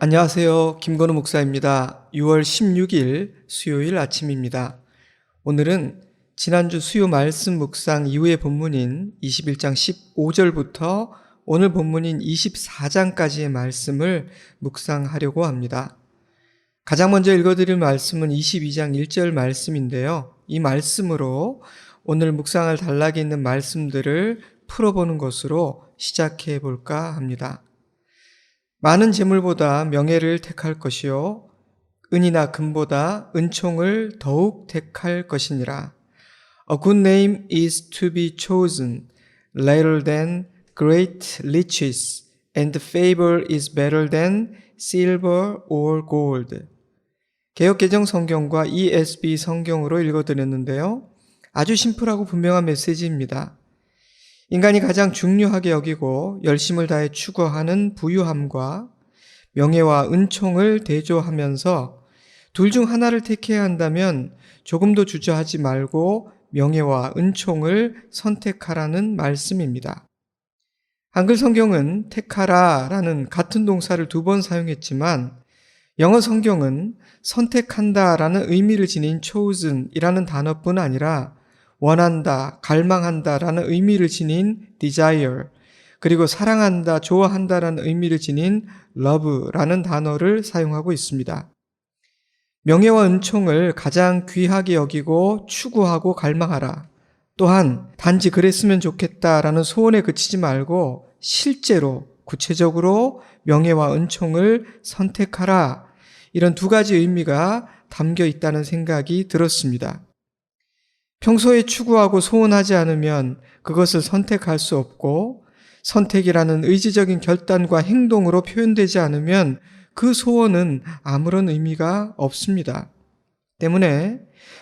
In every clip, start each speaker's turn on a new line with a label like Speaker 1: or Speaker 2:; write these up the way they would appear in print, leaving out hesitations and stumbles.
Speaker 1: 안녕하세요. 김건우 목사입니다. 6월 16일 수요일 아침입니다. 오늘은 지난주 수요 말씀 묵상 이후의 본문인 21장 15절부터 오늘 본문인 24장까지의 말씀을 묵상하려고 합니다. 가장 먼저 읽어드릴 말씀은 22장 1절 말씀인데요. 이 말씀으로 오늘 묵상할 단락에 있는 말씀들을 풀어보는 것으로 시작해 볼까 합니다. 많은 재물보다 명예를 택할 것이요 은이나 금보다 은총을 더욱 택할 것이니라. A good name is to be chosen rather than great riches, and favor is better than silver or gold. 개역개정 성경과 ESV 성경으로 읽어드렸는데요. 아주 심플하고 분명한 메시지입니다. 인간이 가장 중요하게 여기고 열심을 다해 추구하는 부유함과 명예와 은총을 대조하면서 둘 중 하나를 택해야 한다면 조금도 주저하지 말고 명예와 은총을 선택하라는 말씀입니다. 한글 성경은 택하라라는 같은 동사를 2번 사용했지만 영어 성경은 선택한다라는 의미를 지닌 chosen이라는 단어뿐 아니라 원한다, 갈망한다라는 의미를 지닌 desire, 그리고 사랑한다, 좋아한다라는 의미를 지닌 love라는 단어를 사용하고 있습니다. 명예와 은총을 가장 귀하게 여기고 추구하고 갈망하라. 또한 단지 그랬으면 좋겠다라는 소원에 그치지 말고 실제로 구체적으로 명예와 은총을 선택하라. 이런 2가지 의미가 담겨 있다는 생각이 들었습니다. 평소에 추구하고 소원하지 않으면 그것을 선택할 수 없고 선택이라는 의지적인 결단과 행동으로 표현되지 않으면 그 소원은 아무런 의미가 없습니다. 때문에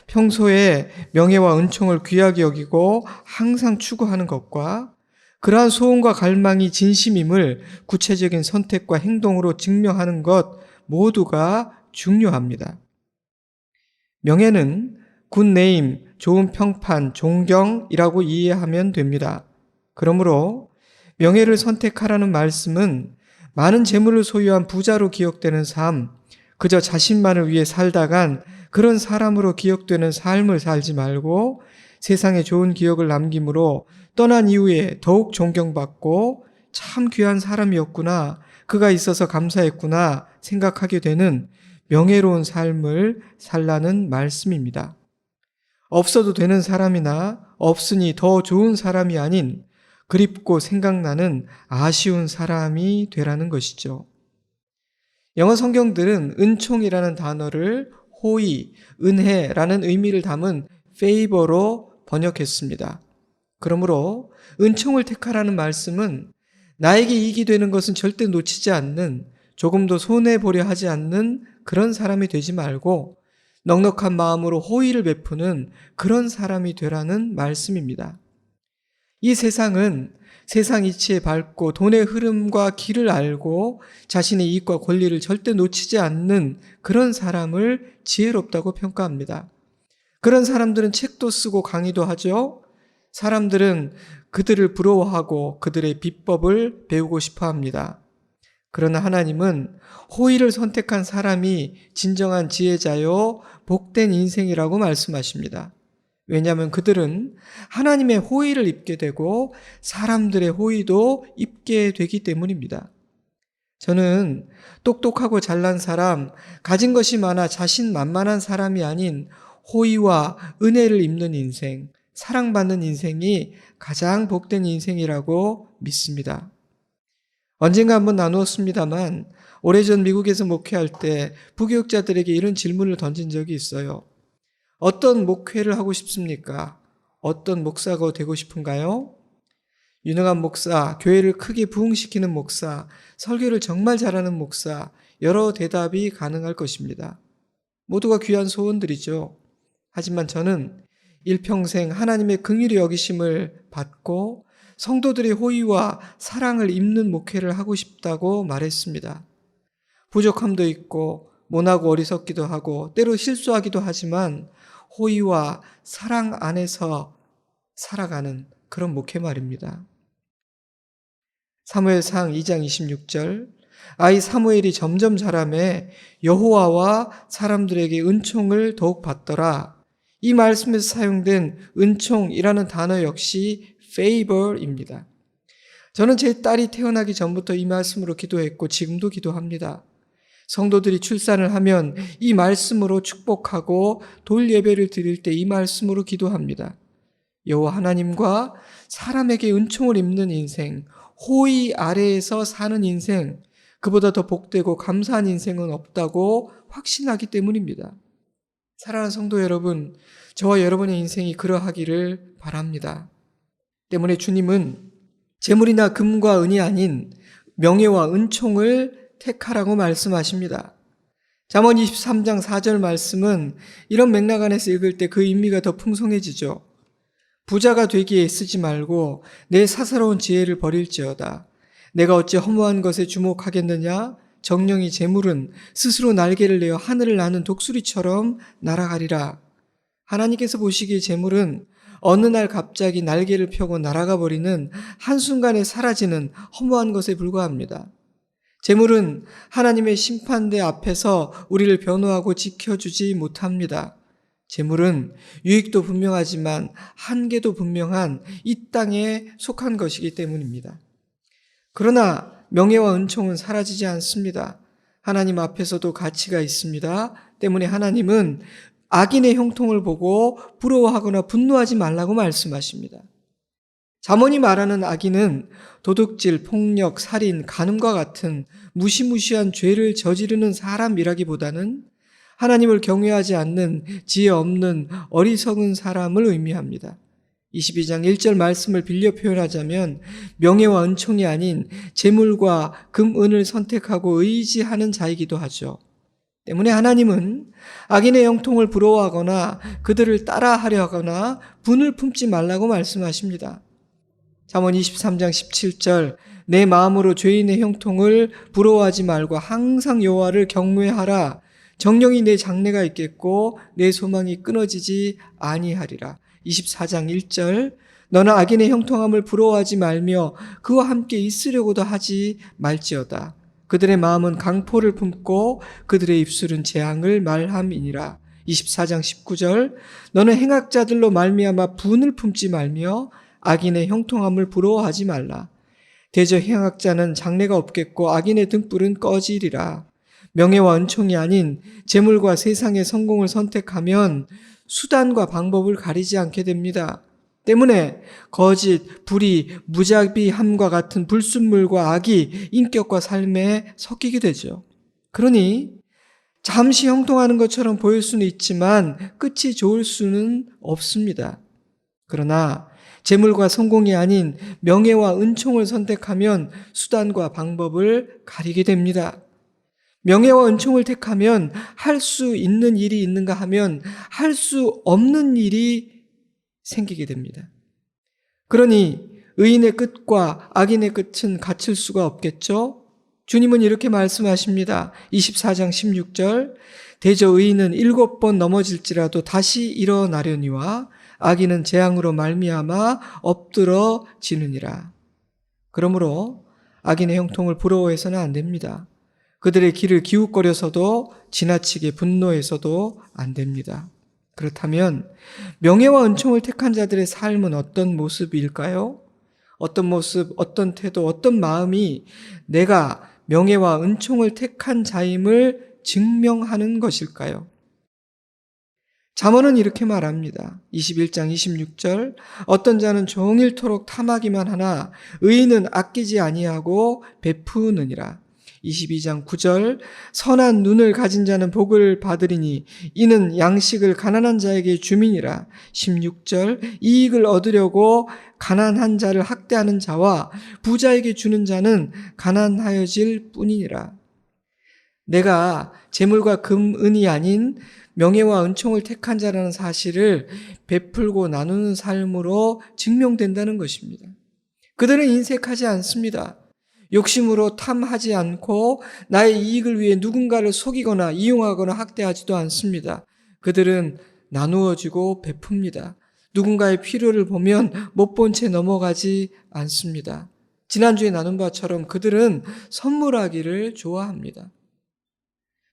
Speaker 1: 평소에 명예와 은총을 귀하게 여기고 항상 추구하는 것과 그러한 소원과 갈망이 진심임을 구체적인 선택과 행동으로 증명하는 것 모두가 중요합니다. 명예는 굿네임, 좋은 평판, 존경이라고 이해하면 됩니다. 그러므로 명예를 선택하라는 말씀은 많은 재물을 소유한 부자로 기억되는 삶, 그저 자신만을 위해 살다간 그런 사람으로 기억되는 삶을 살지 말고 세상에 좋은 기억을 남김으로 떠난 이후에 더욱 존경받고 참 귀한 사람이었구나, 그가 있어서 감사했구나 생각하게 되는 명예로운 삶을 살라는 말씀입니다. 없어도 되는 사람이나 없으니 더 좋은 사람이 아닌 그립고 생각나는 아쉬운 사람이 되라는 것이죠. 영어 성경들은 은총이라는 단어를 호의, 은혜라는 의미를 담은 favor로 번역했습니다. 그러므로 은총을 택하라는 말씀은 나에게 이익이 되는 것은 절대 놓치지 않는, 조금도 손해보려 하지 않는 그런 사람이 되지 말고 넉넉한 마음으로 호의를 베푸는 그런 사람이 되라는 말씀입니다. 이 세상은 세상 이치에 밟고 돈의 흐름과 길을 알고 자신의 이익과 권리를 절대 놓치지 않는 그런 사람을 지혜롭다고 평가합니다. 그런 사람들은 책도 쓰고 강의도 하죠. 사람들은 그들을 부러워하고 그들의 비법을 배우고 싶어 합니다. 그러나 하나님은 호의를 선택한 사람이 진정한 지혜자요 복된 인생이라고 말씀하십니다. 왜냐하면 그들은 하나님의 호의를 입게 되고 사람들의 호의도 입게 되기 때문입니다. 저는 똑똑하고 잘난 사람, 가진 것이 많아 자신만만한 사람이 아닌 호의와 은혜를 입는 인생, 사랑받는 인생이 가장 복된 인생이라고 믿습니다. 언젠가 한번 나누었습니다만 오래전 미국에서 목회할 때 부교육자들에게 이런 질문을 던진 적이 있어요. 어떤 목회를 하고 싶습니까? 어떤 목사가 되고 싶은가요? 유능한 목사, 교회를 크게 부흥시키는 목사, 설교를 정말 잘하는 목사, 여러 대답이 가능할 것입니다. 모두가 귀한 소원들이죠. 하지만 저는 일평생 하나님의 긍휼히 여기심을 받고 성도들의 호의와 사랑을 입는 목회를 하고 싶다고 말했습니다. 부족함도 있고 모나고 어리석기도 하고 때로 실수하기도 하지만 호의와 사랑 안에서 살아가는 그런 목회 말입니다. 사무엘상 2장 26절 아이 사무엘이 점점 자라매 여호와와 사람들에게 은총을 더욱 받더라. 이 말씀에서 사용된 은총이라는 단어 역시 favor입니다. 저는 제 딸이 태어나기 전부터 이 말씀으로 기도했고 지금도 기도합니다. 성도들이 출산을 하면 이 말씀으로 축복하고 돌 예배를 드릴 때 이 말씀으로 기도합니다. 여호와 하나님과 사람에게 은총을 입는 인생, 호의 아래에서 사는 인생, 그보다 더 복되고 감사한 인생은 없다고 확신하기 때문입니다. 사랑하는 성도 여러분, 저와 여러분의 인생이 그러하기를 바랍니다. 때문에 주님은 재물이나 금과 은이 아닌 명예와 은총을 택하라고 말씀하십니다. 잠언 23장 4절 말씀은 이런 맥락 안에서 읽을 때 그 의미가 더 풍성해지죠. 부자가 되기에 쓰지 말고 내 사사로운 지혜를 버릴지어다. 내가 어찌 허무한 것에 주목하겠느냐? 정령이 재물은 스스로 날개를 내어 하늘을 나는 독수리처럼 날아가리라. 하나님께서 보시기에 재물은 어느 날 갑자기 날개를 펴고 날아가 버리는 한순간에 사라지는 허무한 것에 불과합니다. 재물은 하나님의 심판대 앞에서 우리를 변호하고 지켜주지 못합니다. 재물은 유익도 분명하지만 한계도 분명한 이 땅에 속한 것이기 때문입니다. 그러나 명예와 은총은 사라지지 않습니다. 하나님 앞에서도 가치가 있습니다. 때문에 하나님은 악인의 형통을 보고 부러워하거나 분노하지 말라고 말씀하십니다. 잠언이 말하는 악인은 도둑질, 폭력, 살인, 간음과 같은 무시무시한 죄를 저지르는 사람이라기보다는 하나님을 경외하지 않는 지혜 없는 어리석은 사람을 의미합니다. 22장 1절 말씀을 빌려 표현하자면 명예와 은총이 아닌 재물과 금, 은을 선택하고 의지하는 자이기도 하죠. 때문에 하나님은 악인의 형통을 부러워하거나 그들을 따라하려 하거나 분을 품지 말라고 말씀하십니다. 잠언 23장 17절 내 마음으로 죄인의 형통을 부러워하지 말고 항상 여호와를 경외하라. 정령이 내 장래가 있겠고 내 소망이 끊어지지 아니하리라. 24장 1절 너는 악인의 형통함을 부러워하지 말며 그와 함께 있으려고도 하지 말지어다. 그들의 마음은 강포를 품고 그들의 입술은 재앙을 말함이니라. 24장 19절 너는 행악자들로 말미암아 분을 품지 말며 악인의 형통함을 부러워하지 말라. 대저 행악자는 장래가 없겠고 악인의 등불은 꺼지리라. 명예와 은총이 아닌 재물과 세상의 성공을 선택하면 수단과 방법을 가리지 않게 됩니다. 때문에 거짓, 불의, 무자비함과 같은 불순물과 악이 인격과 삶에 섞이게 되죠. 그러니 잠시 형통하는 것처럼 보일 수는 있지만 끝이 좋을 수는 없습니다. 그러나 재물과 성공이 아닌 명예와 은총을 선택하면 수단과 방법을 가리게 됩니다. 명예와 은총을 택하면 할 수 있는 일이 있는가 하면 할 수 없는 일이 생기게 됩니다. 그러니 의인의 끝과 악인의 끝은 같을 수가 없겠죠? 주님은 이렇게 말씀하십니다. 24장 16절 대저 의인은 7번 넘어질지라도 다시 일어나려니와 악인은 재앙으로 말미암아 엎드러지느니라. 그러므로 악인의 형통을 부러워해서는 안 됩니다. 그들의 길을 기웃거려서도 지나치게 분노해서도 안 됩니다. 그렇다면 명예와 은총을 택한 자들의 삶은 어떤 모습일까요? 어떤 모습, 어떤 태도, 어떤 마음이 내가 명예와 은총을 택한 자임을 증명하는 것일까요? 잠언은 이렇게 말합니다. 21장 26절 어떤 자는 종일토록 탐하기만 하나 의인은 아끼지 아니하고 베푸느니라. 22장 9절 선한 눈을 가진 자는 복을 받으리니 이는 양식을 가난한 자에게 주민이라. 16절 이익을 얻으려고 가난한 자를 학대하는 자와 부자에게 주는 자는 가난하여질 뿐이니라. 내가 재물과 금, 은이 아닌 명예와 은총을 택한 자라는 사실을 베풀고 나누는 삶으로 증명된다는 것입니다. 그들은 인색하지 않습니다. 욕심으로 탐하지 않고 나의 이익을 위해 누군가를 속이거나 이용하거나 학대하지도 않습니다. 그들은 나누어주고 베풉니다. 누군가의 필요를 보면 못 본 채 넘어가지 않습니다. 지난주에 나눈 바처럼 그들은 선물하기를 좋아합니다.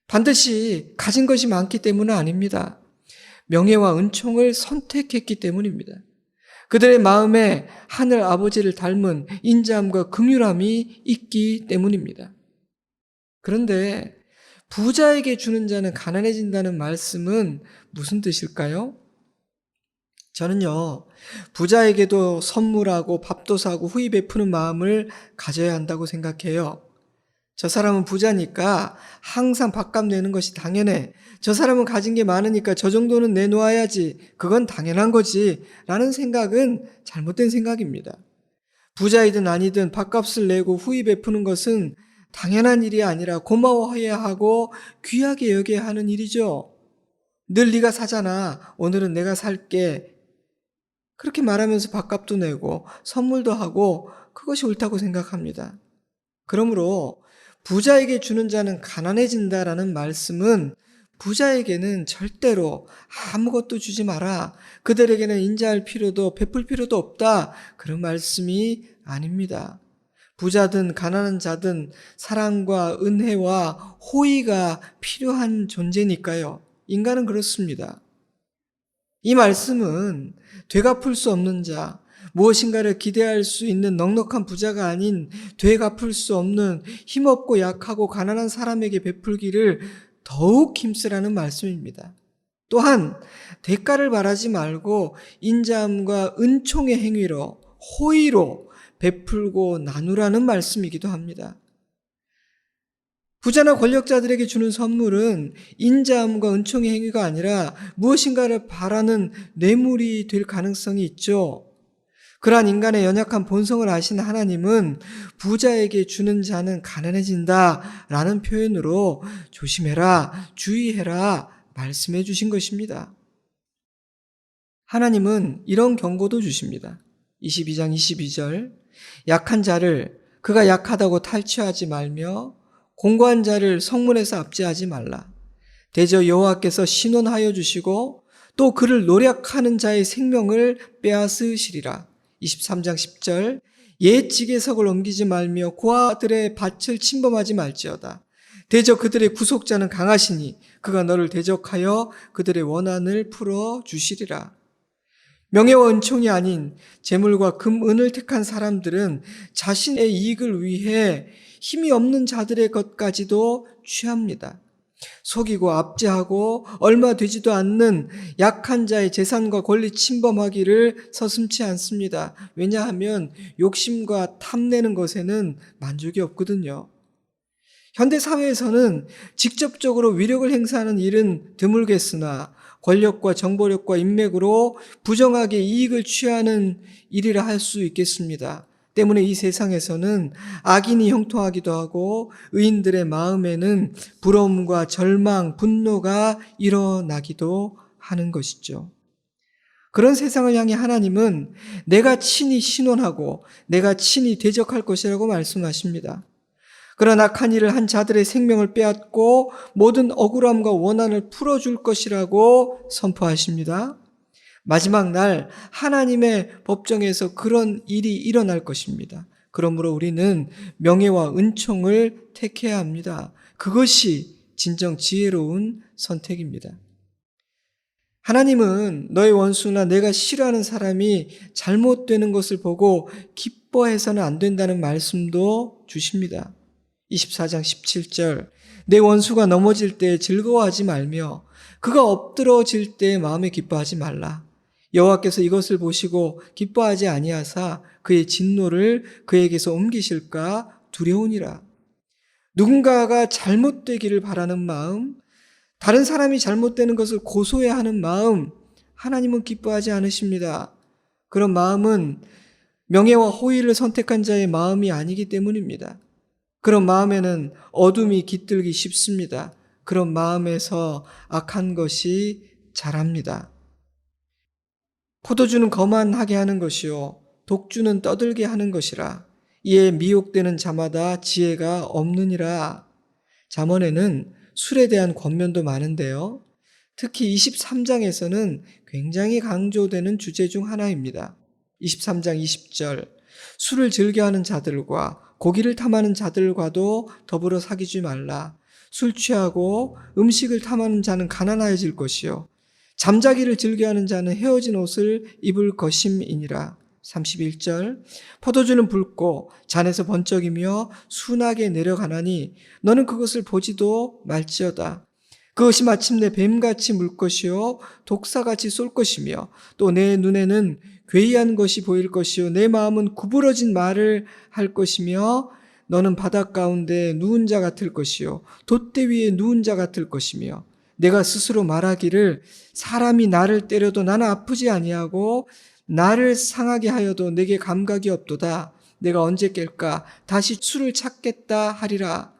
Speaker 1: 반드시 가진 것이 많기 때문은 아닙니다. 명예와 은총을 선택했기 때문입니다. 그들의 마음에 하늘 아버지를 닮은 인자함과 긍휼함이 있기 때문입니다. 그런데 부자에게 주는 자는 가난해진다는 말씀은 무슨 뜻일까요? 저는요, 부자에게도 선물하고 밥도 사고 후히 베푸는 마음을 가져야 한다고 생각해요. 저 사람은 부자니까 항상 밥값 내는 것이 당연해. 저 사람은 가진 게 많으니까 저 정도는 내놓아야지. 그건 당연한 거지. 라는 생각은 잘못된 생각입니다. 부자이든 아니든 밥값을 내고 후히 베푸는 것은 당연한 일이 아니라 고마워해야 하고 귀하게 여겨야 하는 일이죠. 늘 네가 사잖아. 오늘은 내가 살게. 그렇게 말하면서 밥값도 내고 선물도 하고 그것이 옳다고 생각합니다. 그러므로 부자에게 주는 자는 가난해진다라는 말씀은 부자에게는 절대로 아무것도 주지 마라. 그들에게는 인자할 필요도 베풀 필요도 없다. 그런 말씀이 아닙니다. 부자든 가난한 자든 사랑과 은혜와 호의가 필요한 존재니까요. 인간은 그렇습니다. 이 말씀은 되갚을 수 없는 자, 무엇인가를 기대할 수 있는 넉넉한 부자가 아닌 되갚을 수 없는 힘없고 약하고 가난한 사람에게 베풀기를 더욱 힘쓰라는 말씀입니다. 또한 대가를 바라지 말고 인자함과 은총의 행위로 호의로 베풀고 나누라는 말씀이기도 합니다. 부자나 권력자들에게 주는 선물은 인자함과 은총의 행위가 아니라 무엇인가를 바라는 뇌물이 될 가능성이 있죠. 그러한 인간의 연약한 본성을 아신 하나님은 부자에게 주는 자는 가난해진다 라는 표현으로 조심해라, 주의해라 말씀해 주신 것입니다. 하나님은 이런 경고도 주십니다. 22장 22절 약한 자를 그가 약하다고 탈취하지 말며 공고한 자를 성문에서 압제하지 말라. 대저 여호와께서 신원하여 주시고 또 그를 노략하는 자의 생명을 빼앗으시리라. 23장 10절 옛 지계석을 옮기지 말며 고아들의 밭을 침범하지 말지어다. 대저 그들의 구속자는 강하시니 그가 너를 대적하여 그들의 원한을 풀어 주시리라. 명예와 은총이 아닌 재물과 금, 은을 택한 사람들은 자신의 이익을 위해 힘이 없는 자들의 것까지도 취합니다. 속이고 압제하고 얼마 되지도 않는 약한 자의 재산과 권리 침범하기를 서슴지 않습니다. 왜냐하면 욕심과 탐내는 것에는 만족이 없거든요. 현대 사회에서는 직접적으로 위력을 행사하는 일은 드물겠으나 권력과 정보력과 인맥으로 부정하게 이익을 취하는 일이라 할 수 있겠습니다. 때문에 이 세상에서는 악인이 형통하기도 하고 의인들의 마음에는 부러움과 절망, 분노가 일어나기도 하는 것이죠. 그런 세상을 향해 하나님은 내가 친히 신원하고 내가 친히 대적할 것이라고 말씀하십니다. 그런 악한 일을 한 자들의 생명을 빼앗고 모든 억울함과 원한을 풀어줄 것이라고 선포하십니다. 마지막 날 하나님의 법정에서 그런 일이 일어날 것입니다. 그러므로 우리는 명예와 은총을 택해야 합니다. 그것이 진정 지혜로운 선택입니다. 하나님은 너의 원수나 내가 싫어하는 사람이 잘못되는 것을 보고 기뻐해서는 안 된다는 말씀도 주십니다. 24장 17절 내 원수가 넘어질 때 즐거워하지 말며 그가 엎드러질 때 마음에 기뻐하지 말라. 여호와께서 이것을 보시고 기뻐하지 아니하사 그의 진노를 그에게서 옮기실까 두려우니라. 누군가가 잘못되기를 바라는 마음, 다른 사람이 잘못되는 것을 고소해야 하는 마음, 하나님은 기뻐하지 않으십니다. 그런 마음은 명예와 호의를 선택한 자의 마음이 아니기 때문입니다. 그런 마음에는 어둠이 깃들기 쉽습니다. 그런 마음에서 악한 것이 자랍니다. 포도주는 거만하게 하는 것이요 독주는 떠들게 하는 것이라. 이에 미혹되는 자마다 지혜가 없느니라. 잠언에는 술에 대한 권면도 많은데요. 특히 23장에서는 굉장히 강조되는 주제 중 하나입니다. 23장 20절 술을 즐겨하는 자들과 고기를 탐하는 자들과도 더불어 사귀지 말라. 술 취하고 음식을 탐하는 자는 가난하여질 것이요 잠자기를 즐겨하는 자는 헤어진 옷을 입을 것임이니라. 31절 포도주는 붉고 잔에서 번쩍이며 순하게 내려가나니 너는 그것을 보지도 말지어다. 그것이 마침내 뱀같이 물 것이요 독사같이 쏠 것이며 또 내 눈에는 괴이한 것이 보일 것이요 내 마음은 구부러진 말을 할 것이며 너는 바닷 가운데 누운 자 같을 것이요 돛대 위에 누운 자 같을 것이며 내가 스스로 말하기를 사람이 나를 때려도 나는 아프지 아니하고 나를 상하게 하여도 내게 감각이 없도다. 내가 언제 깰까? 다시 술을 찾겠다 하리라.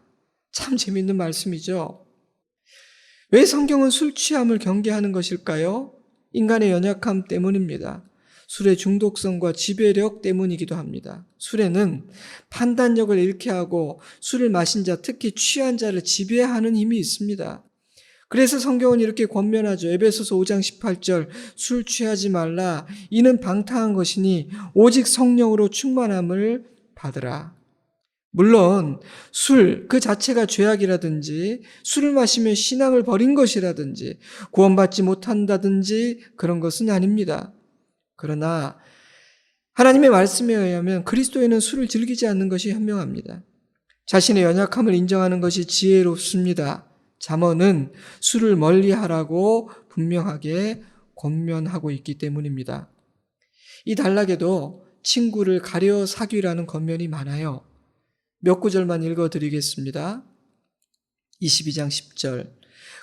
Speaker 1: 참 재밌는 말씀이죠. 왜 성경은 술 취함을 경계하는 것일까요? 인간의 연약함 때문입니다. 술의 중독성과 지배력 때문이기도 합니다. 술에는 판단력을 잃게 하고 술을 마신 자, 특히 취한 자를 지배하는 힘이 있습니다. 그래서 성경은 이렇게 권면하죠. 에베소서 5장 18절 술 취하지 말라. 이는 방탕한 것이니 오직 성령으로 충만함을 받으라. 물론 술 그 자체가 죄악이라든지 술을 마시면 신앙을 버린 것이라든지 구원받지 못한다든지 그런 것은 아닙니다. 그러나 하나님의 말씀에 의하면 그리스도인은 술을 즐기지 않는 것이 현명합니다. 자신의 연약함을 인정하는 것이 지혜롭습니다. 잠언은 술을 멀리하라고 분명하게 권면하고 있기 때문입니다. 이 단락에도 친구를 가려 사귀라는 권면이 많아요. 몇 구절만 읽어드리겠습니다. 22장 10절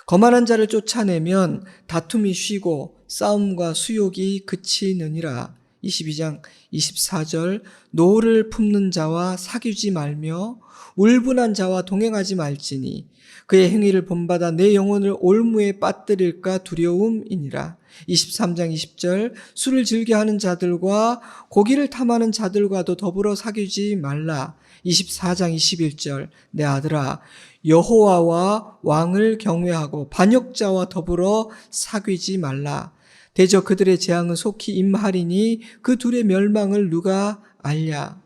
Speaker 1: 거만한 자를 쫓아내면 다툼이 쉬고 싸움과 수욕이 그치느니라. 22장 24절 노를 품는 자와 사귀지 말며 울분한 자와 동행하지 말지니 그의 행위를 본받아 내 영혼을 올무에 빠뜨릴까 두려움이니라. 23장 20절 술을 즐겨하는 자들과 고기를 탐하는 자들과도 더불어 사귀지 말라. 24장 21절 내 아들아 여호와와 왕을 경외하고 반역자와 더불어 사귀지 말라. 대저 그들의 재앙은 속히 임하리니 그 둘의 멸망을 누가 알랴.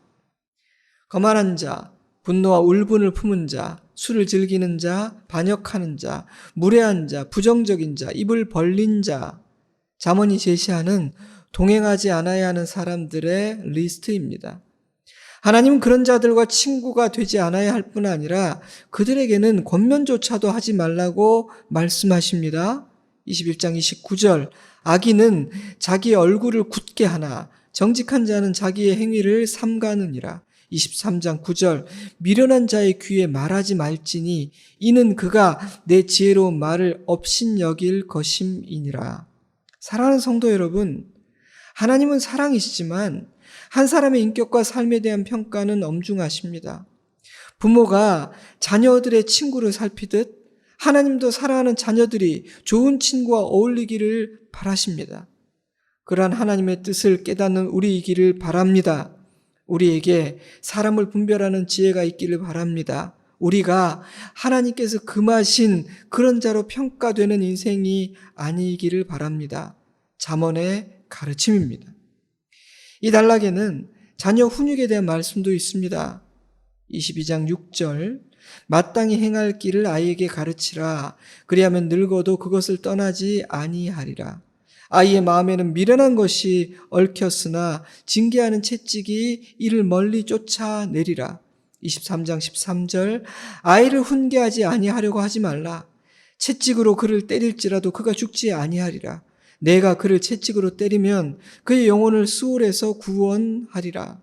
Speaker 1: 거만한 자, 분노와 울분을 품은 자, 술을 즐기는 자, 반역하는 자, 무례한 자, 부정적인 자, 입을 벌린 자, 잠언이 제시하는 동행하지 않아야 하는 사람들의 리스트입니다. 하나님은 그런 자들과 친구가 되지 않아야 할 뿐 아니라 그들에게는 권면조차도 하지 말라고 말씀하십니다. 21장 29절 악인은 자기의 얼굴을 굳게 하나 정직한 자는 자기의 행위를 삼가느니라. 23장 9절 미련한 자의 귀에 말하지 말지니 이는 그가 내 지혜로운 말을 업신여길 것임이니라. 사랑하는 성도 여러분, 하나님은 사랑이시지만 한 사람의 인격과 삶에 대한 평가는 엄중하십니다. 부모가 자녀들의 친구를 살피듯 하나님도 사랑하는 자녀들이 좋은 친구와 어울리기를 바라십니다. 그러한 하나님의 뜻을 깨닫는 우리이기를 바랍니다. 우리에게 사람을 분별하는 지혜가 있기를 바랍니다. 우리가 하나님께서 금하신 그런 자로 평가되는 인생이 아니기를 바랍니다. 잠언의 가르침입니다. 이 단락에는 자녀 훈육에 대한 말씀도 있습니다. 22장 6절 마땅히 행할 길을 아이에게 가르치라. 그리하면 늙어도 그것을 떠나지 아니하리라. 아이의 마음에는 미련한 것이 얽혔으나 징계하는 채찍이 이를 멀리 쫓아내리라. 23장 13절 아이를 훈계하지 아니하려고 하지 말라. 채찍으로 그를 때릴지라도 그가 죽지 아니하리라. 내가 그를 채찍으로 때리면 그의 영혼을 수월에서 구원하리라.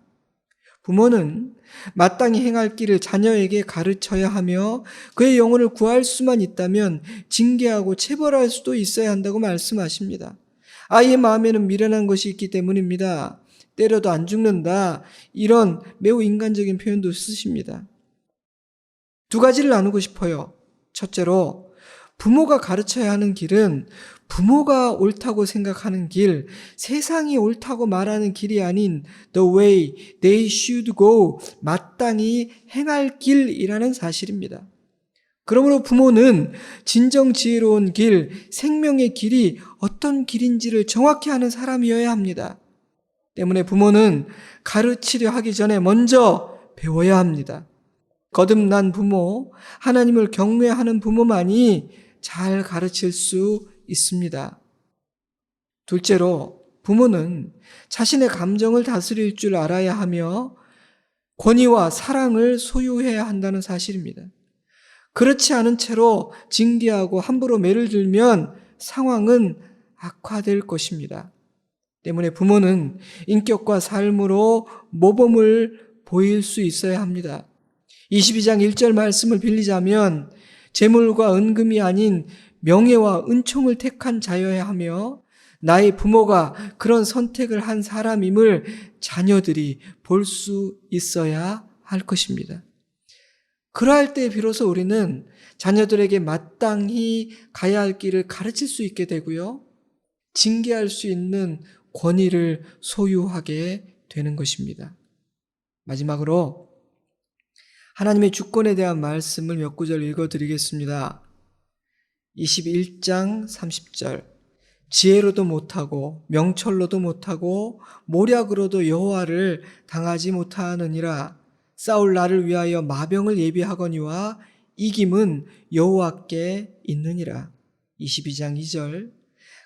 Speaker 1: 부모는 마땅히 행할 길을 자녀에게 가르쳐야 하며 그의 영혼을 구할 수만 있다면 징계하고 체벌할 수도 있어야 한다고 말씀하십니다. 아이의 마음에는 미련한 것이 있기 때문입니다. 때려도 안 죽는다. 이런 매우 인간적인 표현도 쓰십니다. 두 가지를 나누고 싶어요. 첫째로 부모가 가르쳐야 하는 길은 부모가 옳다고 생각하는 길, 세상이 옳다고 말하는 길이 아닌 the way they should go, 마땅히 행할 길이라는 사실입니다. 그러므로 부모는 진정 지혜로운 길, 생명의 길이 어떤 길인지를 정확히 아는 사람이어야 합니다. 때문에 부모는 가르치려 하기 전에 먼저 배워야 합니다. 거듭난 부모, 하나님을 경외하는 부모만이 잘 가르칠 수 있습니다. 둘째로, 부모는 자신의 감정을 다스릴 줄 알아야 하며 권위와 사랑을 소유해야 한다는 사실입니다. 그렇지 않은 채로 징계하고 함부로 매를 들면 상황은 악화될 것입니다. 때문에 부모는 인격과 삶으로 모범을 보일 수 있어야 합니다. 22장 1절 말씀을 빌리자면 재물과 은금이 아닌 명예와 은총을 택한 자여야 하며 나의 부모가 그런 선택을 한 사람임을 자녀들이 볼 수 있어야 할 것입니다. 그러할 때 비로소 우리는 자녀들에게 마땅히 가야 할 길을 가르칠 수 있게 되고요. 징계할 수 있는 권위를 소유하게 되는 것입니다. 마지막으로 하나님의 주권에 대한 말씀을 몇 구절 읽어드리겠습니다. 21장 30절 지혜로도 못하고 명철로도 못하고 모략으로도 여호와를 당하지 못하느니라. 싸울 날을 위하여 마병을 예비하거니와 이김은 여호와께 있느니라. 22장 2절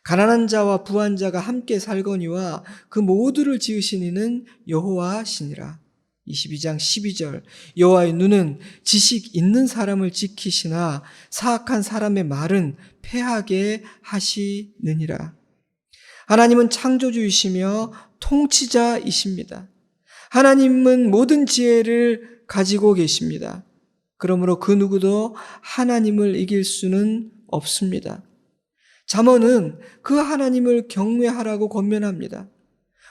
Speaker 1: 가난한 자와 부한 자가 함께 살거니와 그 모두를 지으신 이는 여호와시니라. 22장 12절 여호와의 눈은 지식 있는 사람을 지키시나 사악한 사람의 말은 패하게 하시느니라. 하나님은 창조주이시며 통치자이십니다. 하나님은 모든 지혜를 가지고 계십니다. 그러므로 그 누구도 하나님을 이길 수는 없습니다. 잠언은 그 하나님을 경외하라고 권면합니다.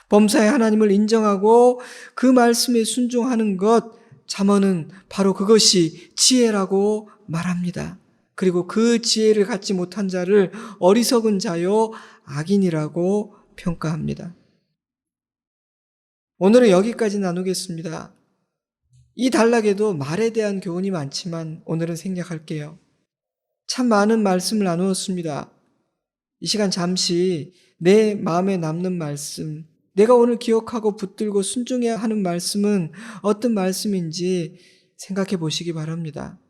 Speaker 1: 범사의 하나님을 인정하고 그 말씀에 순종하는 것, 잠언은 바로 그것이 지혜라고 말합니다. 그리고 그 지혜를 갖지 못한 자를 어리석은 자요 악인이라고 평가합니다. 오늘은 여기까지 나누겠습니다. 이 단락에도 말에 대한 교훈이 많지만 오늘은 생략할게요. 참 많은 말씀을 나누었습니다. 이 시간 잠시 내 마음에 남는 말씀, 내가 오늘 기억하고 붙들고 순종해야 하는 말씀은 어떤 말씀인지 생각해 보시기 바랍니다.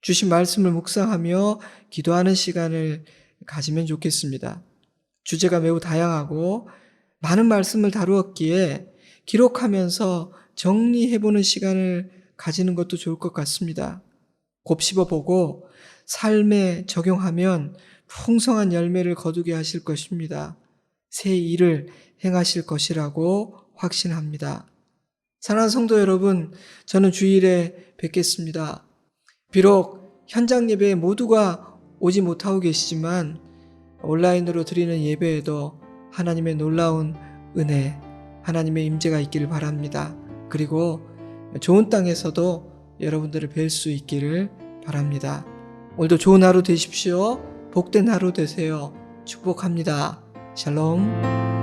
Speaker 1: 주신 말씀을 묵상하며 기도하는 시간을 가지면 좋겠습니다. 주제가 매우 다양하고 많은 말씀을 다루었기에 기록하면서 정리해보는 시간을 가지는 것도 좋을 것 같습니다. 곱씹어보고 삶에 적용하면 풍성한 열매를 거두게 하실 것입니다. 새 일을 행하실 것이라고 확신합니다. 사랑하는 성도 여러분, 저는 주일에 뵙겠습니다. 비록 현장 예배에 모두가 오지 못하고 계시지만 온라인으로 드리는 예배에도 하나님의 놀라운 은혜, 하나님의 임재가 있기를 바랍니다. 그리고 좋은 땅에서도 여러분들을 뵐 수 있기를 바랍니다. 오늘도 좋은 하루 되십시오. 복된 하루 되세요. 축복합니다. 샬롬.